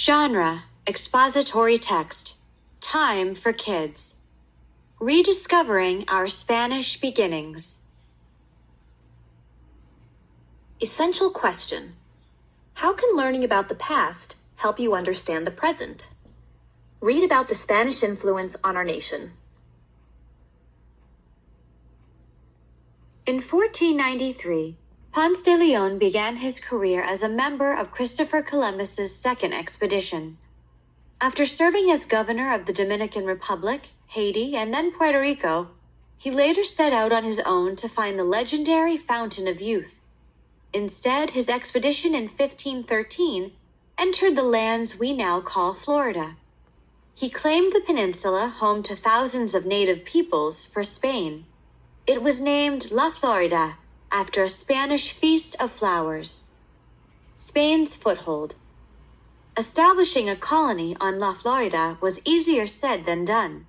Genre: expository text. Time for kids. Rediscovering our Spanish beginnings. Essential question: how can learning about the past help you understand the present? Read about the Spanish influence on our nation. In 1493, Ponce de Leon began his career as a member of Christopher Columbus's second expedition. After serving as governor of the Dominican Republic, Haiti, and then Puerto Rico, he later set out on his own to find the legendary Fountain of Youth. Instead, his expedition in 1513 entered the lands we now call Florida. He claimed the peninsula, home to thousands of native peoples, for Spain. It was named La Florida, after a Spanish feast of flowers. Spain's foothold. Establishing a colony on La Florida was easier said than done.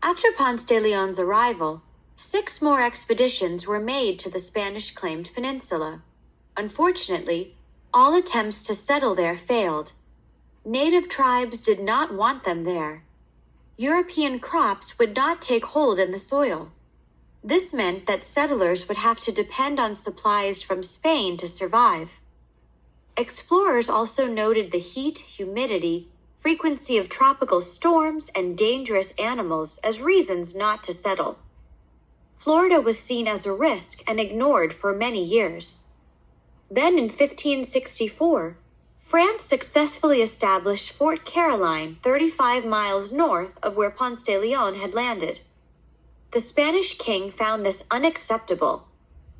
After Ponce de Leon's arrival, 6 more expeditions were made to the Spanish-claimed peninsula. Unfortunately, all attempts to settle there failed. Native tribes did not want them there. European crops would not take hold in the soil. This meant that settlers would have to depend on supplies from Spain to survive. Explorers also noted the heat, humidity, frequency of tropical storms, and dangerous animals as reasons not to settle. Florida was seen as a risk and ignored for many years. Then in 1564, France successfully established Fort Caroline 35 miles north of where Ponce de Leon had landed. The Spanish king found this unacceptable.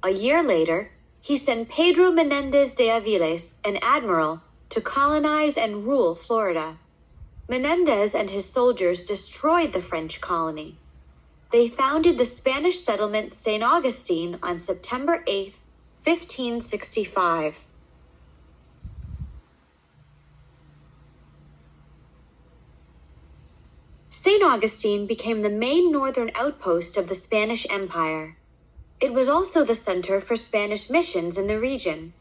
A year later, he sent Pedro Menendez de Aviles, an admiral, to colonize and rule Florida. Menendez and his soldiers destroyed the French colony. They founded the Spanish settlement St. Augustine on September 8, 1565. St. Augustine became the main northern outpost of the Spanish Empire. It was also the center for Spanish missions in the region.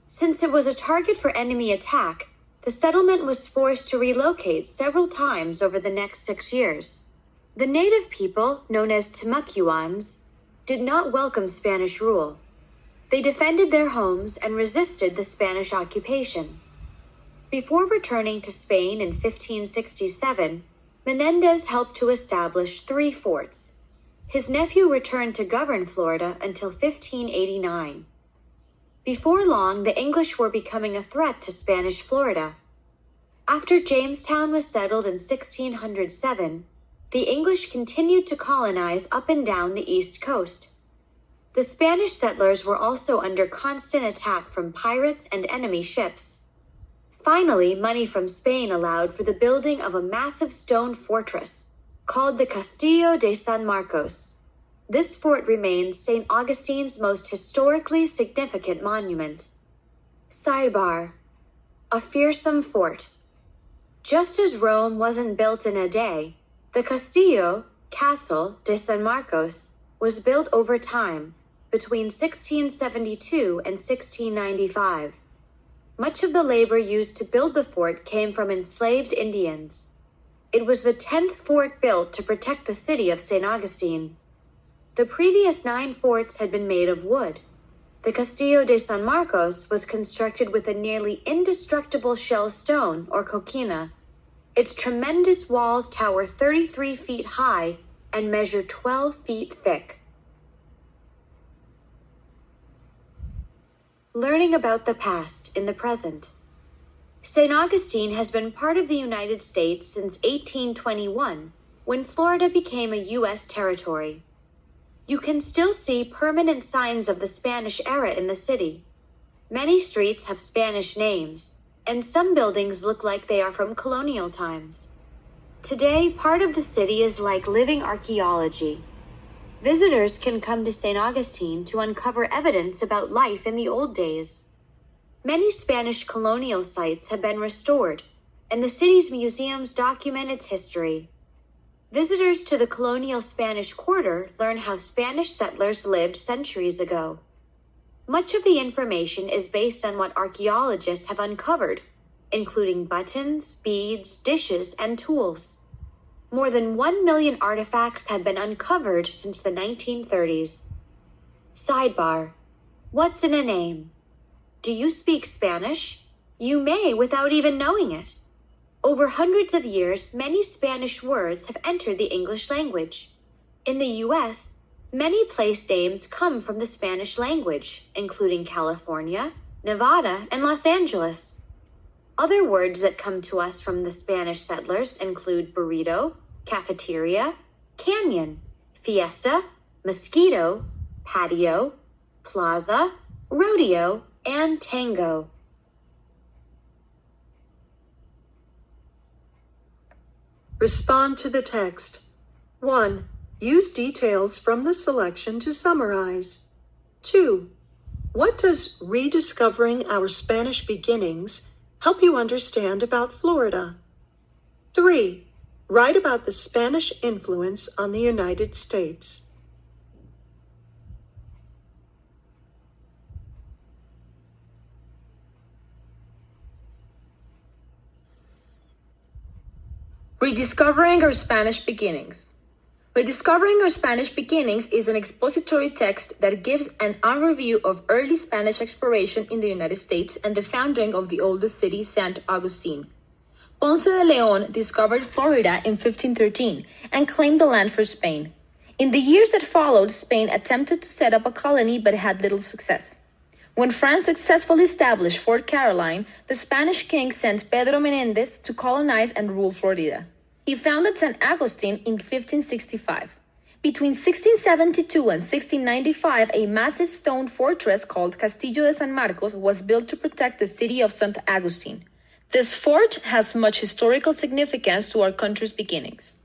Since it was a target for enemy attack, the settlement was forced to relocate several times over the next 6 years. The native people, known as Timucuans, did not welcome Spanish rule. They defended their homes and resisted the Spanish occupation. Before returning to Spain in 1567, Menendez helped to establish 3 forts. His nephew returned to govern Florida until 1589. Before long, the English were becoming a threat to Spanish Florida. After Jamestown was settled in 1607, the English continued to colonize up and down the east coast. The Spanish settlers were also under constant attack from pirates and enemy ships. Finally, money from Spain allowed for the building of a massive stone fortress called the Castillo de San Marcos. This fort remains St. Augustine's most historically significant monument. Sidebar: a fearsome fort. Just as Rome wasn't built in a day, the Castillo, Castle de San Marcos, was built over time, between 1672 and 1695. Much of the labor used to build the fort came from enslaved Indians. It was the 10th fort built to protect the city of St. Augustine. The previous 9 forts had been made of wood. The Castillo de San Marcos was constructed with a nearly indestructible shell stone, or coquina. Its tremendous walls tower 33 feet high and measure 12 feet thick. Learning about the past in the present. St. Augustine has been part of the United States since 1821, when Florida became a U.S. territory. You can still see permanent signs of the Spanish era in the city. Many streets have Spanish names, and some buildings look like they are from colonial times. Today, part of the city is like living archaeology. Visitors can come to St. Augustine to uncover evidence about life in the old days. Many Spanish colonial sites have been restored, and the city's museums document its history. Visitors to the colonial Spanish Quarter learn how Spanish settlers lived centuries ago. Much of the information is based on what archaeologists have uncovered, including buttons, beads, dishes, and tools. More than 1 million artifacts had been uncovered since the 1930s. Sidebar: what's in a name? Do you speak Spanish? You may without even knowing it. Over hundreds of years, many Spanish words have entered the English language. In the U.S., many place names come from the Spanish language, including California, Nevada, and Los Angeles. Other words that come to us from the Spanish settlers include burrito, cafeteria, canyon, fiesta, mosquito, patio, plaza, rodeo, and tango. Respond to the text. 1. Use details from the selection to summarize. 2. What does Rediscovering Our Spanish Beginnings help you understand about Florida? 3. Write about the Spanish influence on the United States. Rediscovering Our Spanish Beginnings. Rediscovering Our Spanish Beginnings is an expository text that gives an overview of early Spanish exploration in the United States and the founding of the oldest city, St. Augustine. Ponce de Leon discovered Florida in 1513 and claimed the land for Spain. In the years that followed, Spain attempted to set up a colony but had little success. When France successfully established Fort Caroline, the Spanish king sent Pedro Menendez to colonize and rule Florida. He founded St. Augustine in 1565. Between 1672 and 1695, a massive stone fortress called Castillo de San Marcos was built to protect the city of St. Augustine. This fort has much historical significance to our country's beginnings.